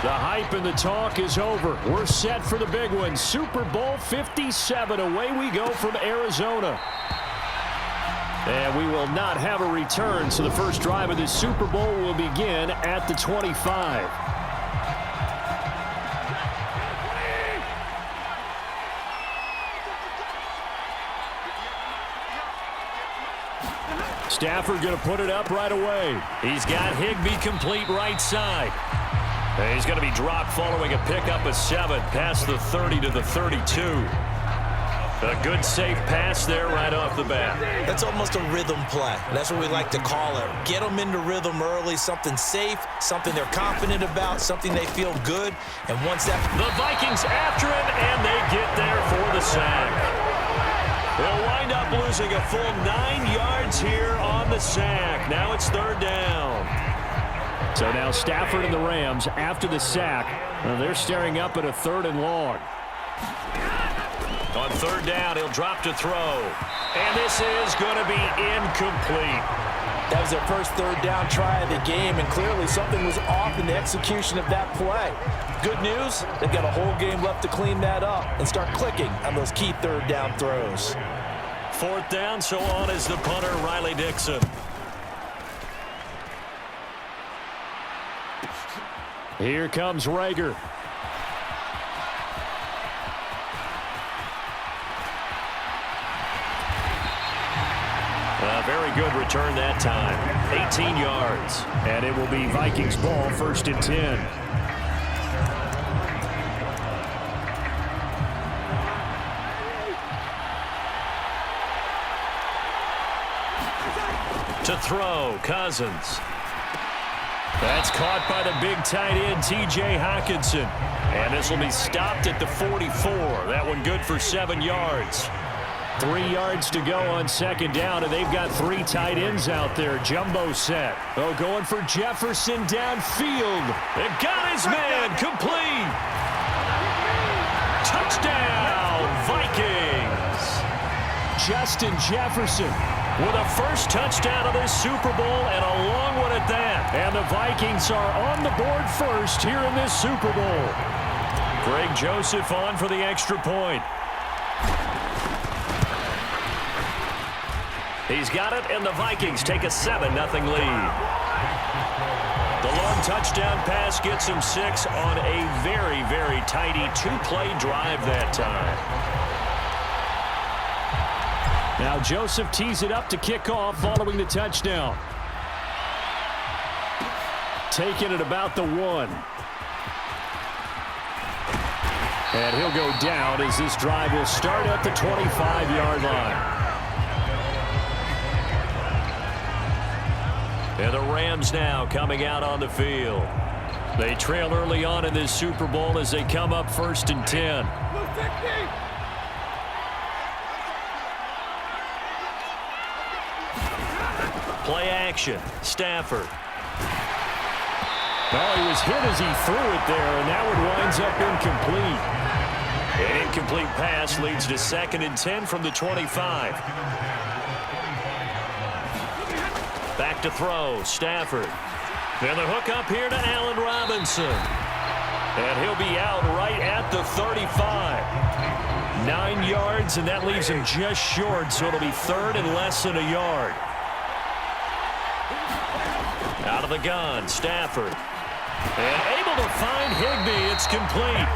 The hype and the talk is over. We're set for the big one. Super Bowl 57. Away we go from Arizona. And we will not have a return, so the first drive of this Super Bowl will begin at the 25. Stafford going to put it up right away. He's got Higbee complete right side. And he's going to be dropped following a pickup of 7 past the 30 to the 32. A good safe pass there right off the bat. That's almost a rhythm play. That's what we like to call it. Get them into rhythm early, something safe, something they're confident about, something they feel good. And once that... The Vikings after him, and they get there for the sack. They'll wind up losing a full 9 yards here on the sack. Now it's 3rd down. So now Stafford and the Rams, after the sack, they're staring up at a 3rd and long. On 3rd down, he'll drop to throw. And this is going to be incomplete. That was their first 3rd down try of the game, and clearly something was off in the execution of that play. Good news, they've got a whole game left to clean that up and start clicking on those key 3rd down throws. 4th down, so on is the punter, Riley Dixon. Here comes Rager. A very good return that time. 18 yards. And it will be Vikings ball, 1st and 10. To throw, Cousins. That's caught by the big tight end, T.J. Hockenson. And this will be stopped at the 44. That one good for 7 yards. 3 yards to go on 2nd down, and they've got 3 tight ends out there. Jumbo set. Oh, going for Jefferson downfield. They've got his man complete. Touchdown, Vikings. Justin Jefferson with a first touchdown of this Super Bowl, and a long one at that. And the Vikings are on the board first here in this Super Bowl. Greg Joseph on for the extra point. He's got it, and the Vikings take a 7-0 lead. The long touchdown pass gets him 6 on a very, very tidy 2-play drive that time. Now Joseph tees it up to kick off following the touchdown. Taking it about the 1. And he'll go down as this drive will start at the 25-yard line. And the Rams now coming out on the field. They trail early on in this Super Bowl as they come up 1st and 10. Play action. Stafford. Oh, he was hit as he threw it there, and that one winds up incomplete. An incomplete pass leads to 2nd and 10 from the 25. Back to throw. Stafford. And the hook up here to Allen Robinson. And he'll be out right at the 35. 9 yards, and that leaves him just short, so it'll be 3rd and less than a yard. Out of the gun, Stafford. And able to find Higbee. It's complete.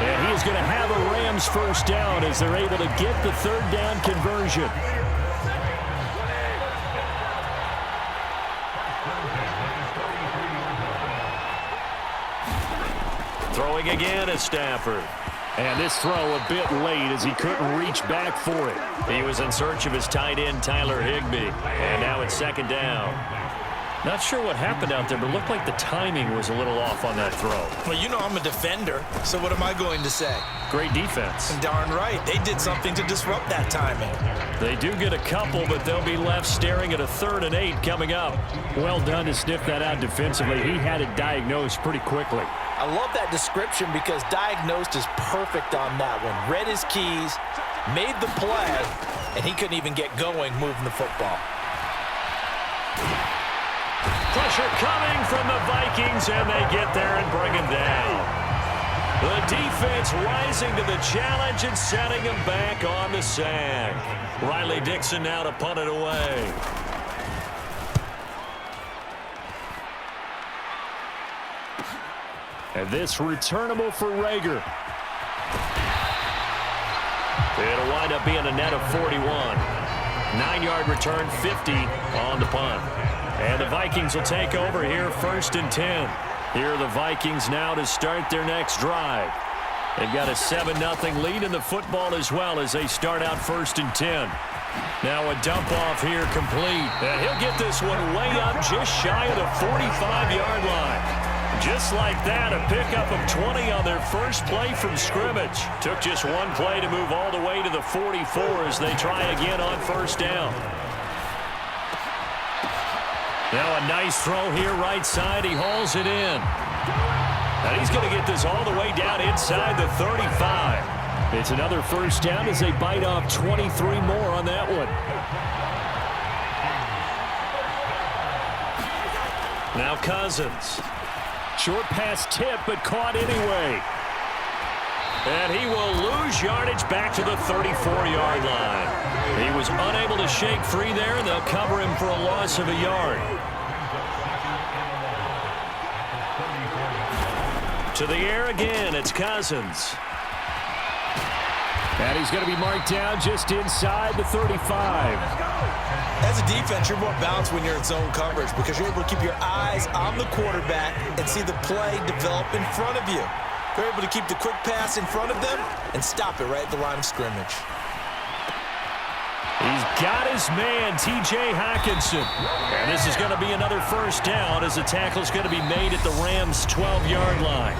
And he is going to have a Rams first down as they're able to get the 3rd down conversion. Throwing again is Stafford. And this throw a bit late as he couldn't reach back for it. He was in search of his tight end, Tyler Higbee. And now it's 2nd down. Not sure what happened out there, but it looked like the timing was a little off on that throw. Well, you know I'm a defender, so what am I going to say? Great defense. Darn right. They did something to disrupt that timing. They do get a couple, but they'll be left staring at a 3rd and 8 coming up. Well done to sniff that out defensively. He had it diagnosed pretty quickly. I love that description because diagnosed is perfect on that one. Read his keys, made the play, and he couldn't even get going moving the football. Pressure coming from the Vikings, and they get there and bring him down. The defense rising to the challenge and setting him back on the sack. Riley Dixon now to punt it away. And this returnable for Rager. It'll wind up being a net of 41. 9-yard return, 50 on the punt. And the Vikings will take over here, 1st and 10. Here are the Vikings now to start their next drive. They've got a 7-0 lead in the football as well as they start out 1st and 10. Now a dump off here complete. And he'll get this one way up just shy of the 45-yard line. Just like that, a pickup of 20 on their first play from scrimmage. Took just one play to move all the way to the 44 as they try again on 1st down. Now a nice throw here right side. He hauls it in. And he's going to get this all the way down inside the 35. It's another 1st down as they bite off 23 more on that one. Now Cousins. Short pass tip, but caught anyway. And he will lose yardage back to the 34-yard line. He was unable to shake free there, and they'll cover him for a loss of a yard. To the air again, it's Cousins. And he's going to be marked down just inside the 35. As a defense, you're more balanced when you're in zone coverage because you're able to keep your eyes on the quarterback and see the play develop in front of you. You're able to keep the quick pass in front of them and stop it right at the line of scrimmage. He's got his man, T.J. Hockenson. And this is going to be another 1st down as the tackle's going to be made at the Rams' 12-yard line.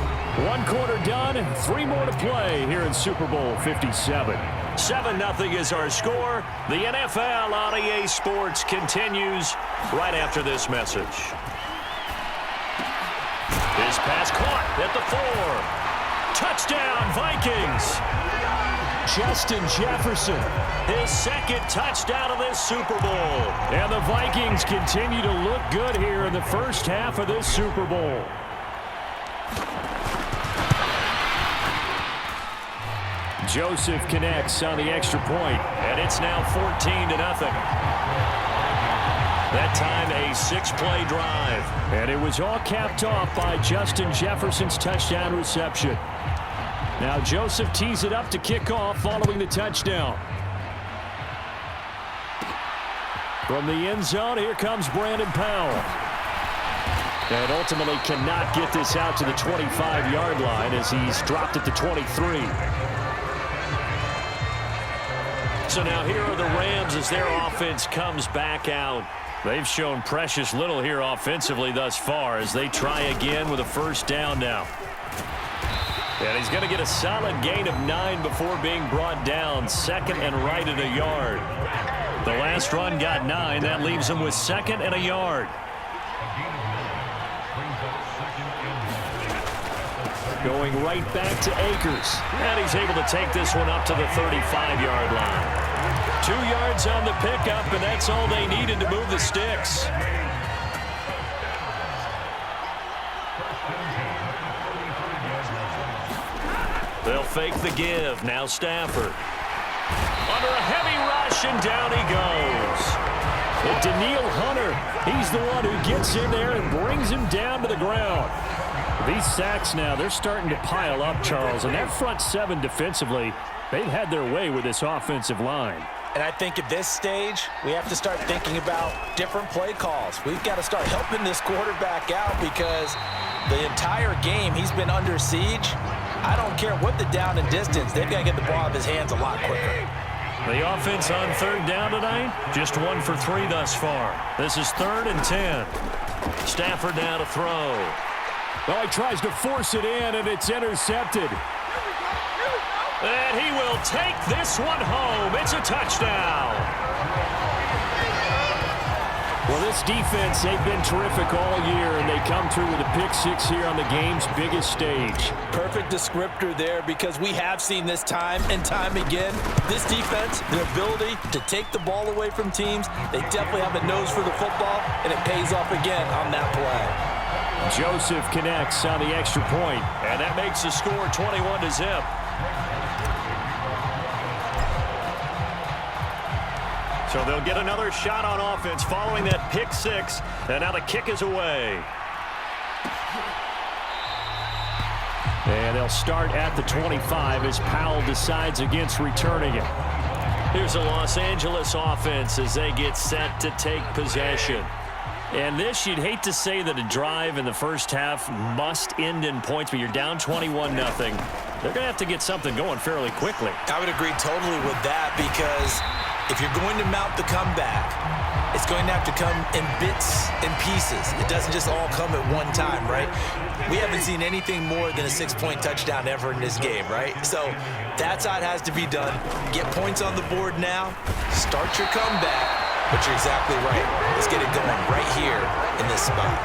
1 quarter done, 3 more to play here in Super Bowl 57. 7-0 is our score. The NFL on EA Sports continues right after this message. His pass caught at the 4. Touchdown, Vikings. Justin Jefferson, his 2nd touchdown of this Super Bowl. And the Vikings continue to look good here in the first half of this Super Bowl. Joseph connects on the extra point, and it's now 14-0. That time a 6-play drive. And it was all capped off by Justin Jefferson's touchdown reception. Now Joseph tees it up to kick off following the touchdown. From the end zone, here comes Brandon Powell. And ultimately cannot get this out to the 25-yard line as he's dropped at the 23. So now here are the Rams as their offense comes back out. They've shown precious little here offensively thus far as they try again with a 1st down now. And he's going to get a solid gain of 9 before being brought down. 2nd and right at a yard. The last run got 9. That leaves him with 2nd and a yard. Going right back to Akers. And he's able to take this one up to the 35-yard line. 2 yards on the pickup, and that's all they needed to move the sticks. They'll fake the give. Now Stafford. Under a heavy rush, and down he goes. And Daniil Hunter, he's the one who gets in there and brings him down to the ground. These sacks now, they're starting to pile up, Charles. And that front 7 defensively, they've had their way with this offensive line. And I think at this stage, we have to start thinking about different play calls. We've got to start helping this quarterback out because the entire game he's been under siege. I don't care what the down and distance. They've got to get the ball out of his hands a lot quicker. The offense on 3rd down tonight, just 1 for 3 thus far. This is 3rd and 10. Stafford now to throw. Well, he tries to force it in, and it's intercepted. And he will take this one home. It's a touchdown. Well, this defense, they've been terrific all year, and they come through with a pick six here on the game's biggest stage. Perfect descriptor there, because we have seen this time and time again. This defense, their ability to take the ball away from teams, they definitely have a nose for the football, and it pays off again on that play. Joseph connects on the extra point. And that makes the score 21-0. So they'll get another shot on offense following that pick six. And now the kick is away. And they'll start at the 25 as Powell decides against returning it. Here's the Los Angeles offense as they get set to take possession. And this, you'd hate to say that a drive in the first half must end in points, but you're down 21-0. They're going to have to get something going fairly quickly. I would agree totally with that, because if you're going to mount the comeback, it's going to have to come in bits and pieces. It doesn't just all come at one time, right? We haven't seen anything more than a 6-point touchdown ever in this game, right? So that's how it has to be done. Get points on the board now. Start your comeback. But you're exactly right. Let's get it going right here in this spot.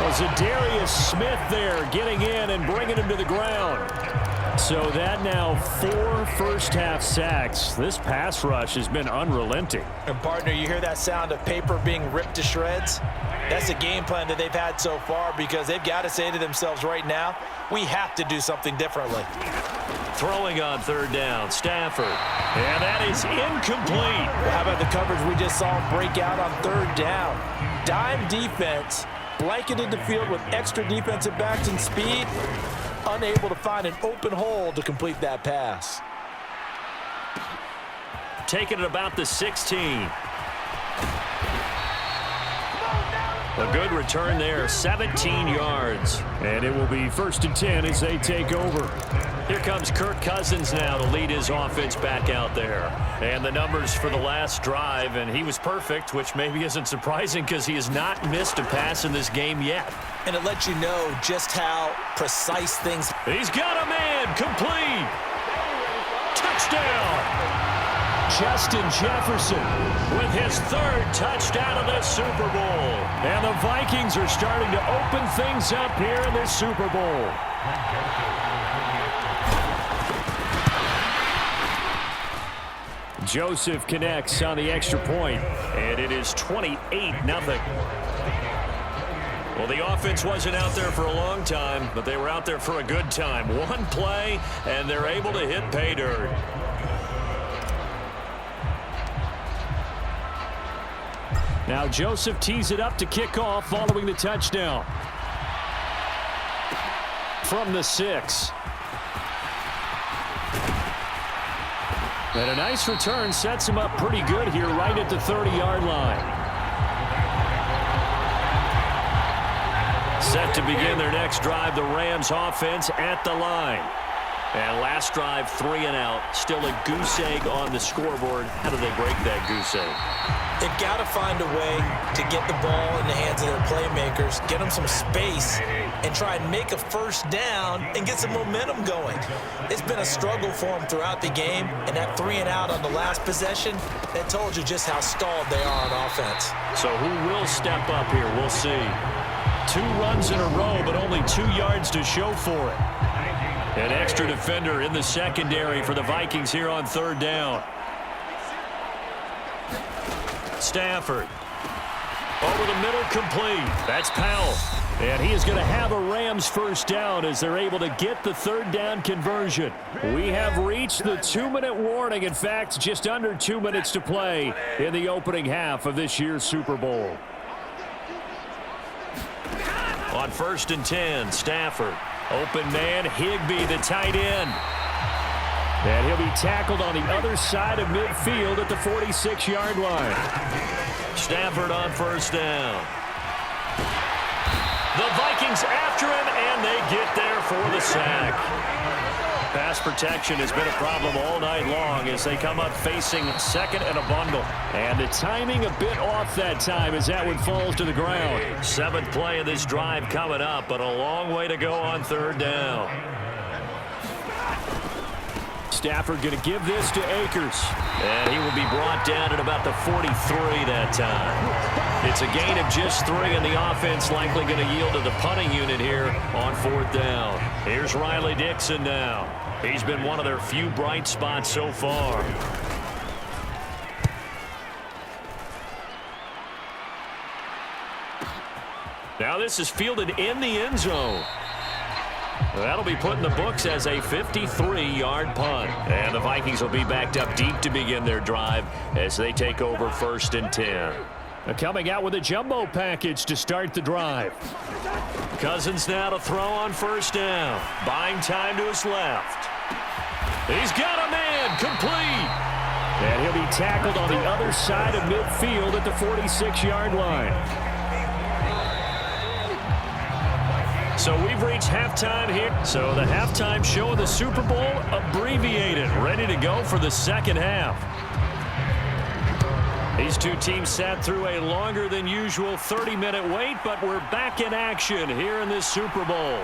Well, Zadarius Smith there getting in and bringing him to the ground. So that now 4 first-half sacks. This pass rush has been unrelenting. And, partner, you hear that sound of paper being ripped to shreds? That's the game plan that they've had so far, because they've got to say to themselves right now, we have to do something differently. Throwing on third down, Stafford. And that is incomplete. Well, how about the coverage we just saw break out on third down? Dime defense, blanketed the field with extra defensive backs and speed, unable to find an open hole to complete that pass. Taking it about the 16. A good return there, 17 yards. And it will be 1st and 10 as they take over. Here comes Kirk Cousins now to lead his offense back out there. And the numbers for the last drive, and he was perfect, which maybe isn't surprising because he has not missed a pass in this game yet. And it lets you know just how precise things. He's got a man, complete. Touchdown. Justin Jefferson with his 3rd touchdown of the Super Bowl. And the Vikings are starting to open things up here in this Super Bowl. Joseph connects on the extra point. And it is 28-0. Well, the offense wasn't out there for a long time, but they were out there for a good time. One play, and they're able to hit pay dirt. Now Joseph tees it up to kick off following the touchdown. From the 6. And a nice return sets him up pretty good here right at the 30-yard line. Set to begin their next drive, the Rams offense at the line. And last drive, 3 and out. Still a goose egg on the scoreboard. How do they break that goose egg? They've got to find a way to get the ball in the hands of their playmakers, get them some space, and try and make a first down and get some momentum going. It's been a struggle for them throughout the game, and that 3 and out on the last possession, that told you just how stalled they are on offense. So who will step up here? We'll see. 2 runs in a row, but only 2 yards to show for it. An extra defender in the secondary for the Vikings here on third down. Stafford. Over the middle, complete. That's Powell. And he is going to have a Rams first down as they're able to get the third down conversion. We have reached the 2-minute warning. In fact, just under 2 minutes to play in the opening half of this year's Super Bowl. On 1st and 10, Stafford. Open man, Higbee, the tight end. And he'll be tackled on the other side of midfield at the 46-yard line. Stafford on first down. The Vikings after him, and they get there for the sack. Pass protection has been a problem all night long as they come up facing second and a bundle. And the timing a bit off that time as that one falls to the ground. 7th play of this drive coming up, but a long way to go on third down. Stafford going to give this to Akers. And he will be brought down at about the 43 that time. It's a gain of just 3, and the offense likely going to yield to the punting unit here on 4th down. Here's Riley Dixon now. He's been one of their few bright spots so far. Now this is fielded in the end zone. That'll be put in the books as a 53-yard punt. And the Vikings will be backed up deep to begin their drive as they take over 1st and 10. Coming out with a jumbo package to start the drive. Cousins now to throw on 1st down. Buying time to his left. He's got a man complete. And he'll be tackled on the other side of midfield at the 46-yard line. So we've reached halftime here. So the halftime show of the Super Bowl abbreviated, ready to go for the second half. These two teams sat through a longer than usual 30-minute wait, but we're back in action here in this Super Bowl.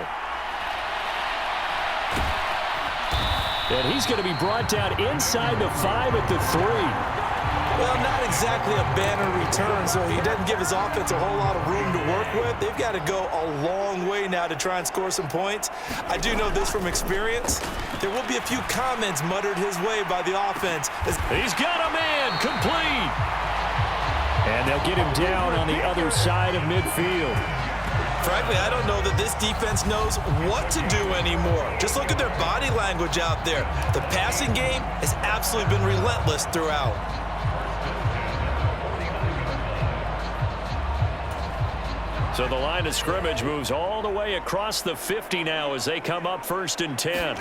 And he's going to be brought down inside the 5 at the 3. Well, not exactly a banner return, so he doesn't give his offense a whole lot of room to work with. They've got to go a long way now to try and score some points. I do know this from experience. There will be a few comments muttered his way by the offense. He's got a man complete. And they'll get him down on the other side of midfield. Frankly, I don't know that this defense knows what to do anymore. Just look at their body language out there. The passing game has absolutely been relentless throughout. So the line of scrimmage moves all the way across the 50 now as they come up 1st and 10.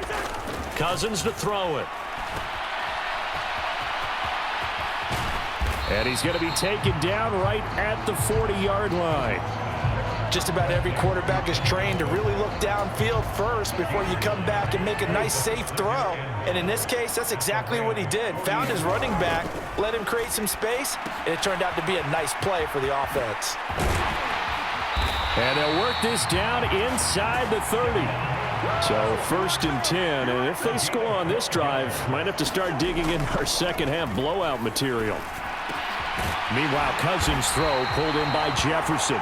Cousins to throw it. And he's going to be taken down right at the 40-yard line. Just about every quarterback is trained to really look downfield first before you come back and make a nice, safe throw. And in this case, that's exactly what he did. Found his running back, let him create some space, and it turned out to be a nice play for the offense. And they'll work this down inside the 30. So 1st and 10, and if they score on this drive, might have to start digging in our second half blowout material. Meanwhile, Cousins' throw pulled in by Jefferson.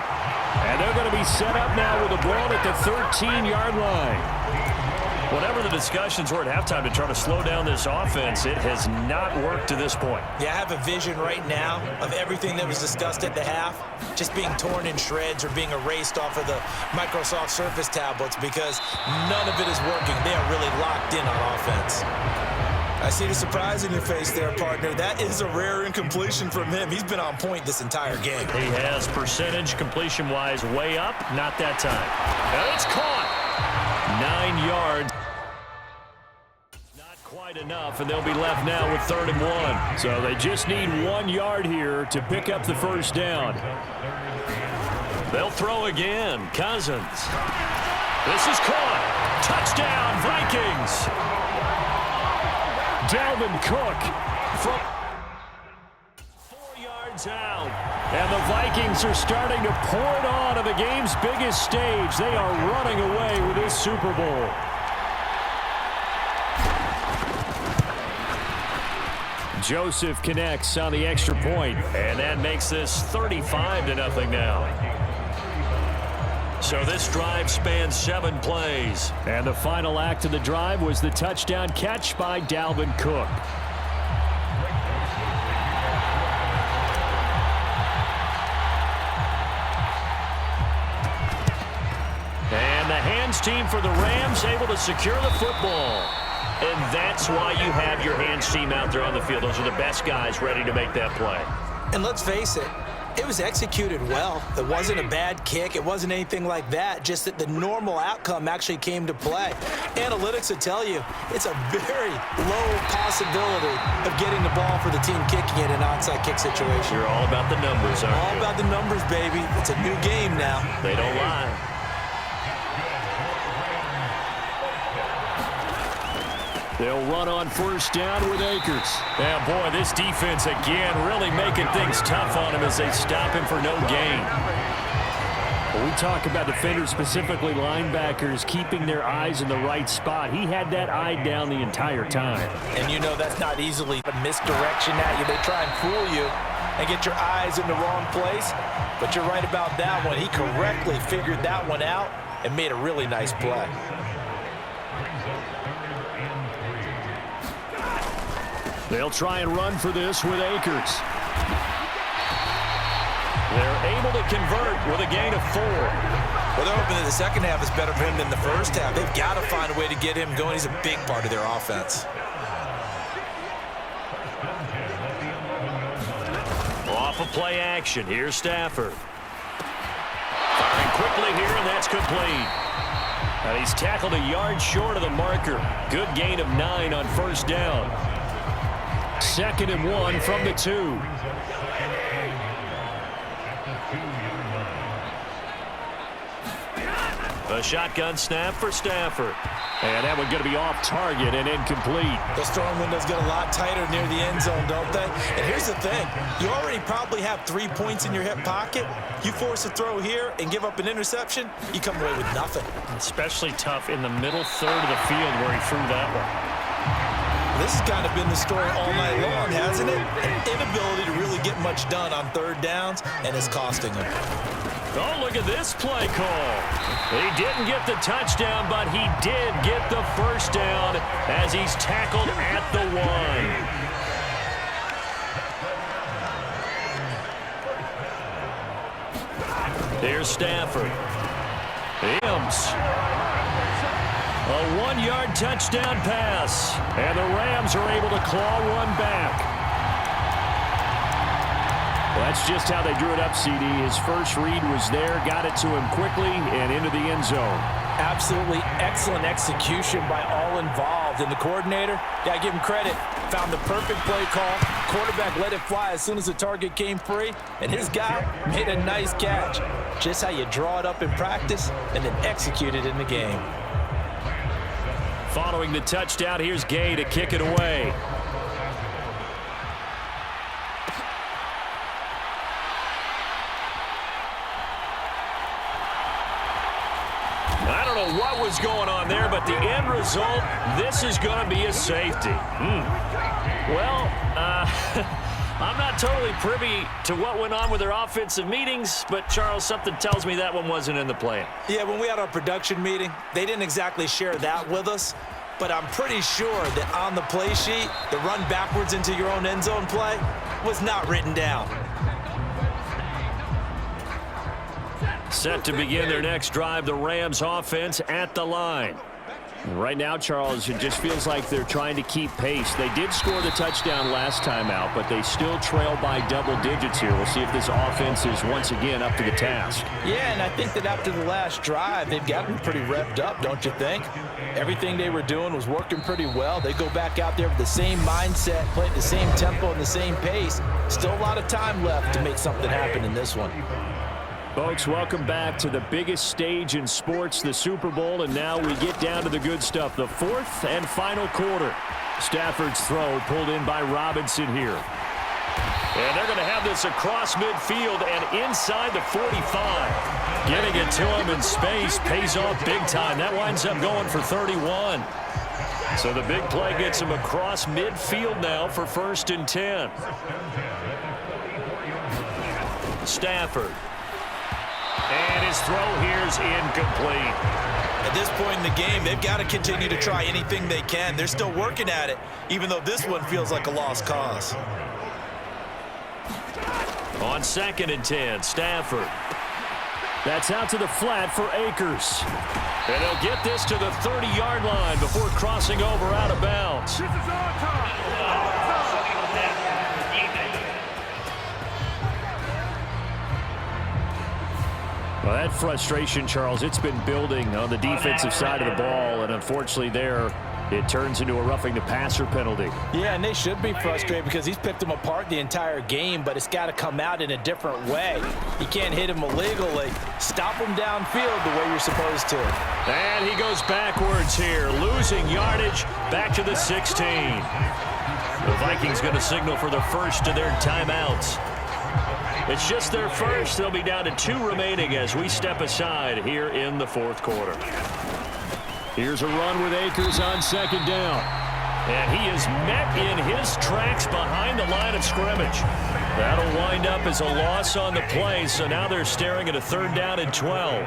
And they're going to be set up now with a ball at the 13-yard line. Whatever the discussions were at halftime to try to slow down this offense, it has not worked to this point. Yeah, I have a vision right now of everything that was discussed at the half just being torn in shreds or being erased off of the Microsoft Surface tablets because none of it is working. They are really locked in on offense. I see the surprise in your face there, partner. That is a rare incompletion from him. He's been on point this entire game. He has percentage completion-wise way up. Not that time. And it's caught. 9 yards. Not quite enough, and they'll be left now with 3rd and 1. So they just need 1 yard here to pick up the 1st down. They'll throw again. Cousins. This is caught. Touchdown, Vikings. Dalvin Cook from 4 yards out. And the Vikings are starting to pour it on the game's biggest stage. They are running away with this Super Bowl. Joseph connects on the extra point. And that makes this 35-0 now. So this drive spans 7 plays. And the final act of the drive was the touchdown catch by Dalvin Cook. And the hands team for the Rams able to secure the football. And that's why you have your hands team out there on the field. Those are the best guys ready to make that play. And let's face it, it was executed well. It wasn't a bad kick. It wasn't anything like that. Just that the normal outcome actually came to play. Analytics will tell you it's a very low possibility of getting the ball for the team kicking it in an onside kick situation. You're all about the numbers, aren't you? All about the numbers, baby. It's a new game now. They don't lie. They'll run on 1st down with Akers. Yeah, boy, this defense again really making things tough on him as they stop him for no gain. When we talk about defenders, specifically linebackers, keeping their eyes in the right spot, he had that eye down the entire time. And you know that's not easily a misdirection at you. They try and fool you and get your eyes in the wrong place. But you're right about that one. He correctly figured that one out and made a really nice play. They'll try and run for this with Akers. They're able to convert with a gain of 4. Well, they're hoping that the second half is better for him than the first half. They've got to find a way to get him going. He's a big part of their offense. Off of play action. Here's Stafford. Firing quickly here, and that's complete. And he's tackled a yard short of the marker. Good gain of 9 on first down. 2nd and 1 from the 2. A shotgun snap for Stafford. And that one going to be off target and incomplete. Those throwing windows get a lot tighter near the end zone, don't they? And here's the thing. You already probably have 3 points in your hip pocket. You force a throw here and give up an interception, you come away with nothing. Especially tough in the middle third of the field where he threw that one. This has kind of been the story all night long, hasn't it? An inability to really get much done on third downs, and it's costing them. Oh, look at this play call. He didn't get the touchdown, but he did get the first down as he's tackled at the 1. Here's Stafford. Mims. A 1-yard touchdown pass. And the Rams are able to claw one back. Well, that's just how they drew it up, CD. His first read was there, got it to him quickly, and into the end zone. Absolutely excellent execution by all involved. And the coordinator, got to give him credit, found the perfect play call. Quarterback let it fly as soon as the target came free, and his guy made a nice catch. Just how you draw it up in practice and then execute it in the game. Following the touchdown, here's Gay to kick it away. I don't know what was going on there, but the end result, this is going to be a safety. Well, I'm not totally privy to what went on with their offensive meetings, but, Charles, something tells me that one wasn't in the plan. Yeah, when we had our production meeting, they didn't exactly share that with us, but I'm pretty sure that on the play sheet, the run backwards into your own end zone play was not written down. Set to begin their next drive, the Rams offense at the line. Right now, Charles, it just feels like they're trying to keep pace. They did score the touchdown last time out, but they still trail by double digits here. We'll see if this offense is once again up to the task. Yeah, and I think that after the last drive, they've gotten pretty revved up, don't you think? Everything they were doing was working pretty well. They go back out there with the same mindset, play at the same tempo and the same pace. Still a lot of time left to make something happen in this one. Folks, welcome back to the biggest stage in sports, the Super Bowl, and now we get down to the good stuff, the fourth and final quarter. Stafford's throw pulled in by Robinson here. And they're going to have this across midfield and inside the 45. Getting it to him in space pays off big time. That winds up going for 31. So the big play gets him across midfield now for 1st and 10. Stafford. And his throw here is incomplete. At this point in the game, they've got to continue to try anything they can. They're still working at it, even though this one feels like a lost cause. On 2nd and 10, Stafford. That's out to the flat for Akers. And they'll get this to the 30-yard line before crossing over out of bounds. This is our time. Well, that frustration, Charles, it's been building on the defensive side of the ball, and unfortunately there, it turns into a roughing the passer penalty. Yeah, and they should be frustrated because he's picked them apart the entire game, but it's got to come out in a different way. You can't hit him illegally. Stop him downfield the way you're supposed to. And he goes backwards here, losing yardage back to the 16. The Vikings going to signal for the first of their timeouts. It's just their first. They'll be down to 2 remaining as we step aside here in the fourth quarter. Here's a run with Akers on second down. And he is met in his tracks behind the line of scrimmage. That'll wind up as a loss on the play, so now they're staring at a 3rd down and 12.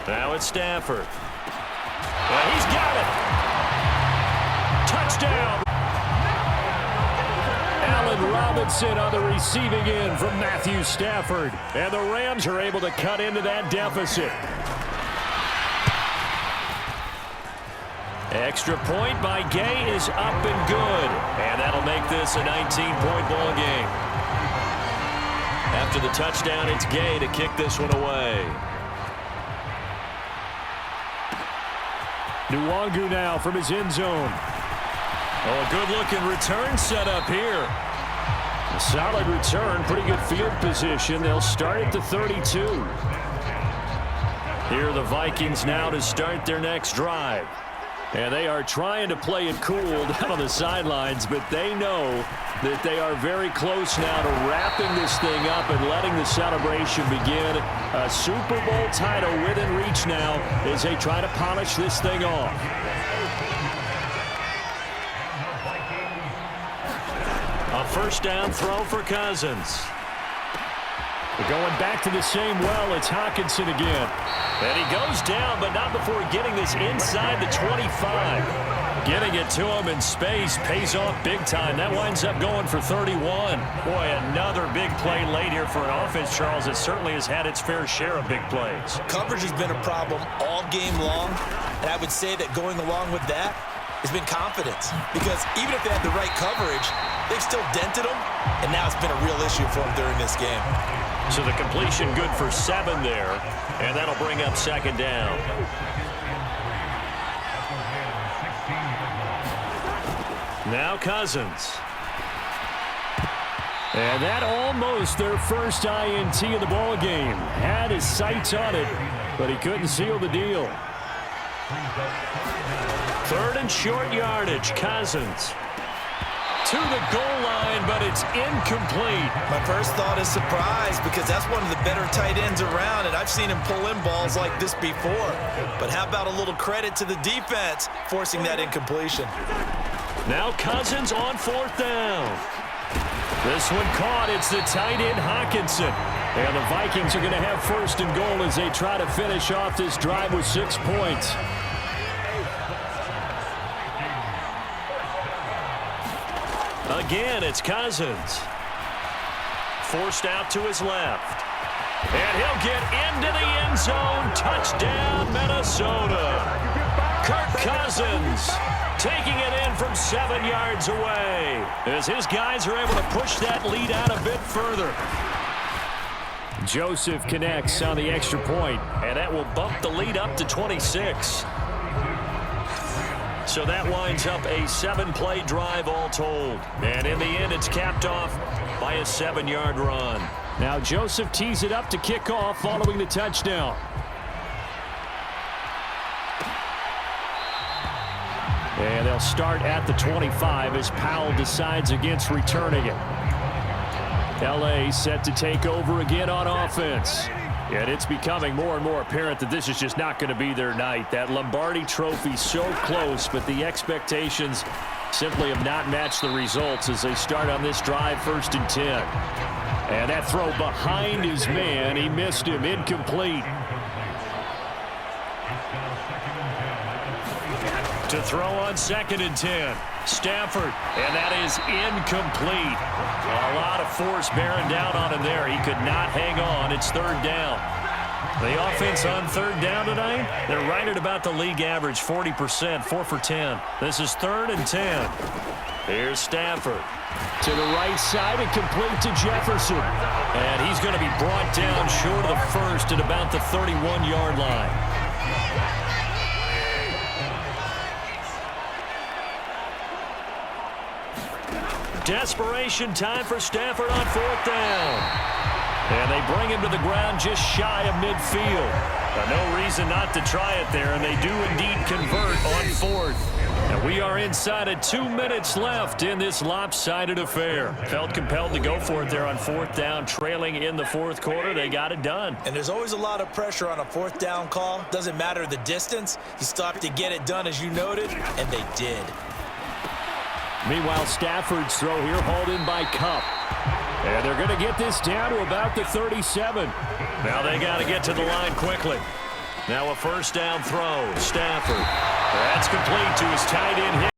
Now it's Stafford. Well, he's got it. Touchdown. Allen Robinson on the receiving end from Matthew Stafford. And the Rams are able to cut into that deficit. Extra point by Gay is up and good. And that'll make this a 19-point ball game. After the touchdown, it's Gay to kick this one away. Nwangu now from his end zone. Oh, a good-looking return set up here. A solid return, pretty good field position. They'll start at the 32. Here are the Vikings now to start their next drive. And they are trying to play it cool down on the sidelines, but they know that they are very close now to wrapping this thing up and letting the celebration begin. A Super Bowl title within reach now as they try to polish this thing off. A 1st down throw for Cousins. We're going back to the same well. It's Hockenson again. And he goes down, but not before getting this inside the 25. Getting it to him in space pays off big time. That winds up going for 31. Boy, another big play late here for an offense, Charles. It certainly has had its fair share of big plays. Coverage has been a problem all game long, and I would say that going along with that has been confidence. Because even if they had the right coverage, they've still dented them, and now it's been a real issue for them during this game. So the completion good for 7 there, and that'll bring up 2nd down. Now Cousins. And that almost their first INT of the ball game. Had his sights on it, but he couldn't seal the deal. 3rd and short yardage. Cousins to the goal line, but it's incomplete. My first thought is surprise, because that's one of the better tight ends around, and I've seen him pull in balls like this before. But how about a little credit to the defense forcing that incompletion? Now Cousins on 4th down. This one caught. It's the tight end Hockenson. And the Vikings are going to have 1st and goal as they try to finish off this drive with 6 points. Again, it's Cousins. Forced out to his left. And he'll get into the end zone. Touchdown, Minnesota. Kirk Cousins taking it in from 7 yards away as his guys are able to push that lead out a bit further. Joseph connects on the extra point, and that will bump the lead up to 26. So that winds up a 7-play drive all told. And in the end, it's capped off by a 7-yard run. Now Joseph tees it up to kick off following the touchdown. And they'll start at the 25 as Powell decides against returning it. LA set to take over again on offense. And it's becoming more and more apparent that this is just not going to be their night. That Lombardi trophy so close, but the expectations simply have not matched the results as they start on this drive 1st and 10. And that throw behind his man, he missed him, incomplete. To throw on 2nd and 10. Stafford, and that is incomplete. A lot of force bearing down on him there. He could not hang on. It's 3rd down. The offense on 3rd down tonight, they're right at about the league average, 40%, 4 for 10. This is 3rd and 10. Here's Stafford. To the right side and complete to Jefferson. And he's going to be brought down short of the 1st at about the 31-yard line. Desperation time for Stafford on 4th down. And they bring him to the ground just shy of midfield. No reason not to try it there, and they do indeed convert on 4th. And we are inside of 2 minutes left in this lopsided affair. Felt compelled to go for it there on 4th down, trailing in the 4th quarter. They got it done. And there's always a lot of pressure on a 4th down call. Doesn't matter the distance. You still have to get it done, as you noted, and they did. Meanwhile, Stafford's throw here hauled in by Kupp. And they're going to get this down to about the 37. Now they got to get to the line quickly. Now a 1st down throw. Stafford. That's complete to his tight end.